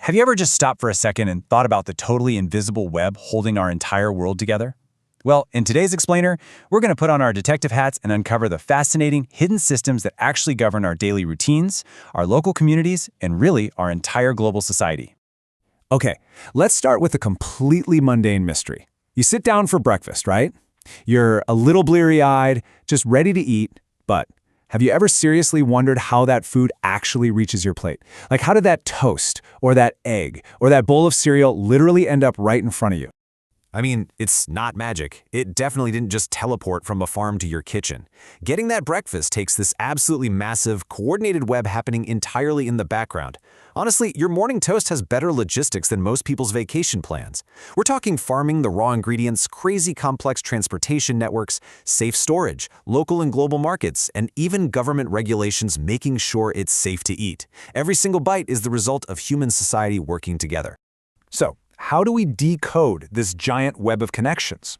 Have you ever just stopped for a second and thought about the totally invisible web holding our entire world together? Well, in today's Explainer, we're going to put on our detective hats and uncover the fascinating, hidden systems that actually govern our daily routines, our local communities, and really our entire global society. Okay, let's start with a completely mundane mystery. You sit down for breakfast, right? You're a little bleary-eyed, just ready to eat, but have you ever seriously wondered how that food actually reaches your plate? Like, how did that toast, or that egg, or that bowl of cereal literally end up right in front of you? I mean, it's not magic. It definitely didn't just teleport from a farm to your kitchen. Getting that breakfast takes this absolutely massive, coordinated web happening entirely in the background. Honestly, your morning toast has better logistics than most people's vacation plans. We're talking farming the raw ingredients, crazy complex transportation networks, safe storage, local and global markets, and even government regulations making sure it's safe to eat. Every single bite is the result of human society working together. So, how do we decode this giant web of connections?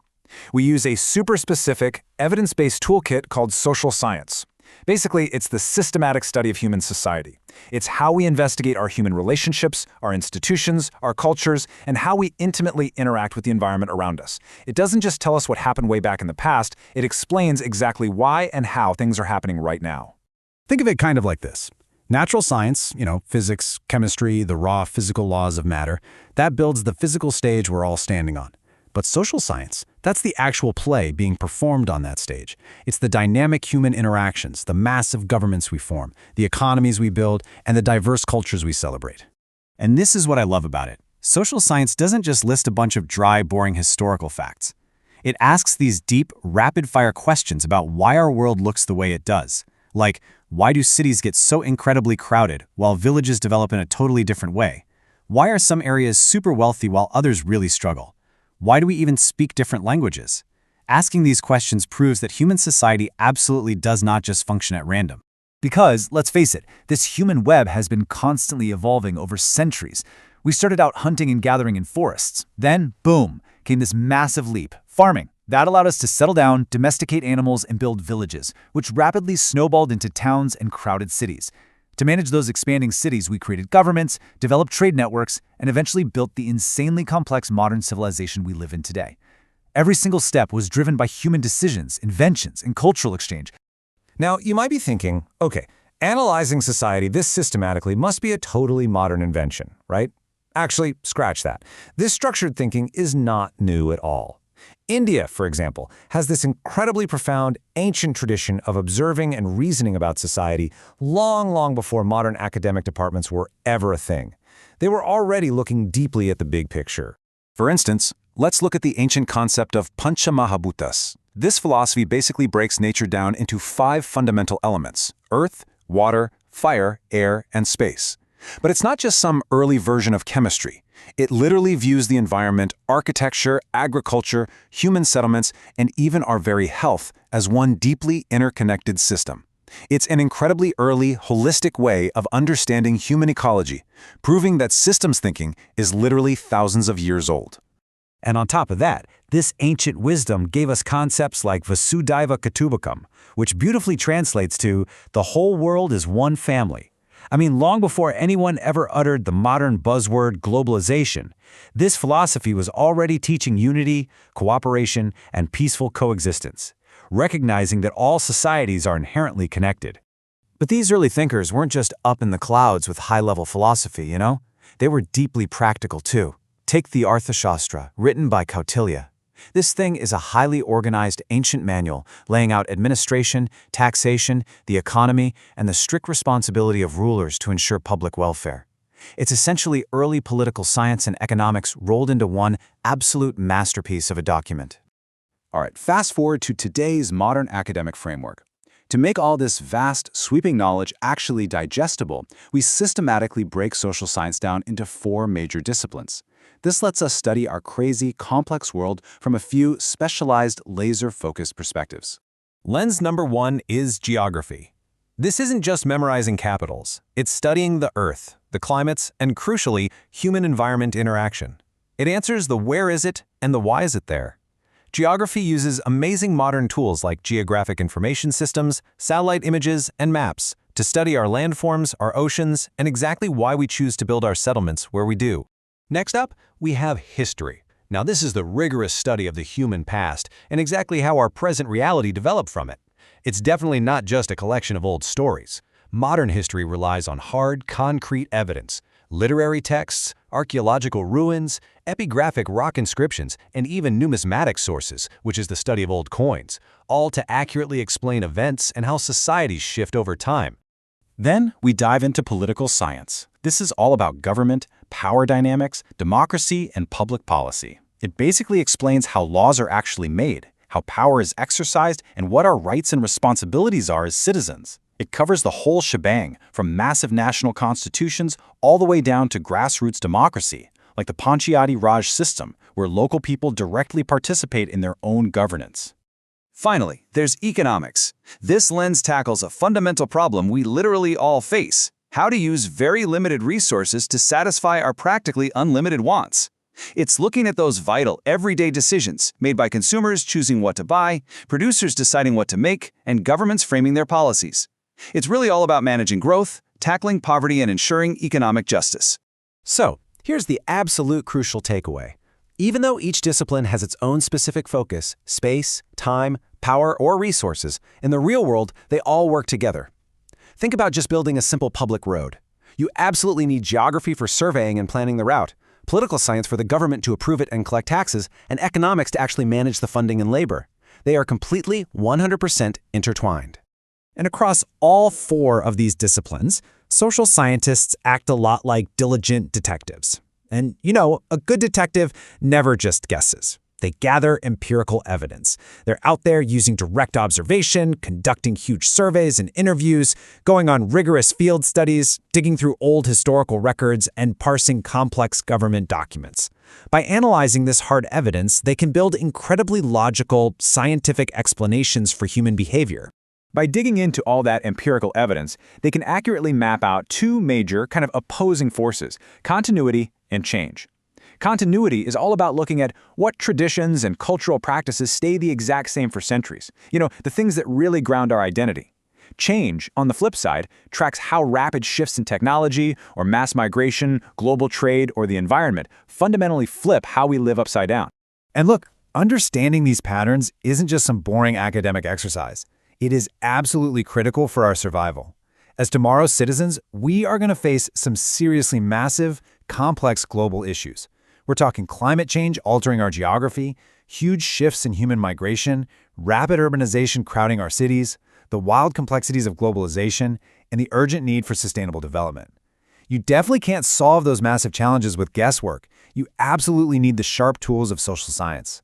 We use a super specific, evidence-based toolkit called social science. Basically, it's the systematic study of human society. It's how we investigate our human relationships, our institutions, our cultures, and how we intimately interact with the environment around us. It doesn't just tell us what happened way back in the past, it explains exactly why and how things are happening right now. Think of it kind of like this. Natural science, physics, chemistry, the raw physical laws of matter, that builds the physical stage we're all standing on. But social science, that's the actual play being performed on that stage. It's the dynamic human interactions, the massive governments we form, the economies we build, and the diverse cultures we celebrate. And this is what I love about it. Social science doesn't just list a bunch of dry, boring historical facts. It asks these deep, rapid-fire questions about why our world looks the way it does. Like, why do cities get so incredibly crowded while villages develop in a totally different way? Why are some areas super wealthy while others really struggle? Why do we even speak different languages? Asking these questions proves that human society absolutely does not just function at random. Because, let's face it, this human web has been constantly evolving over centuries. We started out hunting and gathering in forests. Then, boom, came this massive leap, farming. That allowed us to settle down, domesticate animals, and build villages, which rapidly snowballed into towns and crowded cities. To manage those expanding cities, we created governments, developed trade networks, and eventually built the insanely complex modern civilization we live in today. Every single step was driven by human decisions, inventions, and cultural exchange. Now, you might be thinking, okay, analyzing society this systematically must be a totally modern invention, right? Actually, scratch that. This structured thinking is not new at all. India, for example, has this incredibly profound, ancient tradition of observing and reasoning about society long before modern academic departments were ever a thing. They were already looking deeply at the big picture. For instance, let's look at the ancient concept of Pancha Mahabhutas. This philosophy basically breaks nature down into 5 fundamental elements: earth, water, fire, air, and space. But it's not just some early version of chemistry. It literally views the environment, architecture, agriculture, human settlements, and even our very health as one deeply interconnected system. It's an incredibly early, holistic way of understanding human ecology, proving that systems thinking is literally thousands of years old. And on top of that, this ancient wisdom gave us concepts like Vasudhaiva Kutumbakam, which beautifully translates to the whole world is one family. I mean, long before anyone ever uttered the modern buzzword globalization, this philosophy was already teaching unity, cooperation, and peaceful coexistence, recognizing that all societies are inherently connected. But these early thinkers weren't just up in the clouds with high-level philosophy, They were deeply practical, too. Take the Arthashastra, written by Kautilya. This thing is a highly organized ancient manual laying out administration, taxation, the economy, and the strict responsibility of rulers to ensure public welfare. It's essentially early political science and economics rolled into one absolute masterpiece of a document. All right, fast forward to today's modern academic framework. To make all this vast, sweeping knowledge actually digestible, we systematically break social science down into 4 major disciplines. This lets us study our crazy, complex world from a few specialized, laser-focused perspectives. Lens number 1 is geography. This isn't just memorizing capitals. It's studying the Earth, the climates, and crucially, human-environment interaction. It answers the where is it and the why is it there. Geography uses amazing modern tools like geographic information systems, satellite images, and maps to study our landforms, our oceans, and exactly why we choose to build our settlements where we do. Next up, we have history. Now this is the rigorous study of the human past and exactly how our present reality developed from it. It's definitely not just a collection of old stories. Modern history relies on hard, concrete evidence, literary texts, archaeological ruins, epigraphic rock inscriptions, and even numismatic sources, which is the study of old coins, all to accurately explain events and how societies shift over time. Then we dive into political science. This is all about government, power dynamics, democracy, and public policy. It basically explains how laws are actually made, how power is exercised, and what our rights and responsibilities are as citizens. It covers the whole shebang, from massive national constitutions all the way down to grassroots democracy, like the Panchayati Raj system, where local people directly participate in their own governance. Finally, there's economics. This lens tackles a fundamental problem we literally all face: how to use very limited resources to satisfy our practically unlimited wants. It's looking at those vital, everyday decisions made by consumers choosing what to buy, producers deciding what to make, and governments framing their policies. It's really all about managing growth, tackling poverty, and ensuring economic justice. So, here's the absolute crucial takeaway. Even though each discipline has its own specific focus, space, time, power, or resources, in the real world, they all work together. Think about just building a simple public road. You absolutely need geography for surveying and planning the route, political science for the government to approve it and collect taxes, and economics to actually manage the funding and labor. They are completely 100% intertwined. And across all four of these disciplines, social scientists act a lot like diligent detectives. And, a good detective never just guesses. They gather empirical evidence. They're out there using direct observation, conducting huge surveys and interviews, going on rigorous field studies, digging through old historical records, and parsing complex government documents. By analyzing this hard evidence, they can build incredibly logical, scientific explanations for human behavior. By digging into all that empirical evidence, they can accurately map out two major kind of opposing forces: continuity and change. Continuity is all about looking at what traditions and cultural practices stay the exact same for centuries. The things that really ground our identity. Change, on the flip side, tracks how rapid shifts in technology or mass migration, global trade, or the environment fundamentally flip how we live upside down. And look, understanding these patterns isn't just some boring academic exercise. It is absolutely critical for our survival. As tomorrow's citizens, we are going to face some seriously massive, complex global issues. We're talking climate change altering our geography, huge shifts in human migration, rapid urbanization crowding our cities, the wild complexities of globalization, and the urgent need for sustainable development. You definitely can't solve those massive challenges with guesswork. You absolutely need the sharp tools of social science.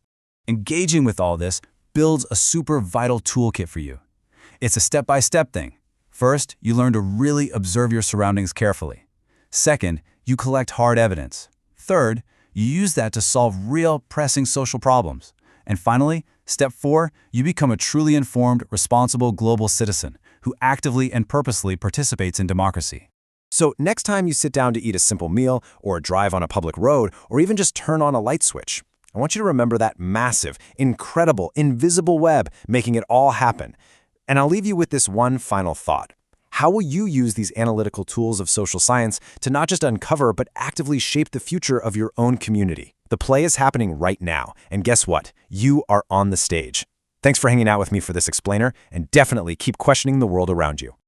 Engaging with all this builds a super vital toolkit for you. It's a step-by-step thing. First, you learn to really observe your surroundings carefully. Second, you collect hard evidence. Third, you use that to solve real, pressing social problems. And finally, step 4, you become a truly informed, responsible global citizen who actively and purposely participates in democracy. So next time you sit down to eat a simple meal, or drive on a public road, or even just turn on a light switch, I want you to remember that massive, incredible, invisible web making it all happen. And I'll leave you with this one final thought. How will you use these analytical tools of social science to not just uncover but actively shape the future of your own community? The play is happening right now, and guess what? You are on the stage. Thanks for hanging out with me for this explainer, and definitely keep questioning the world around you.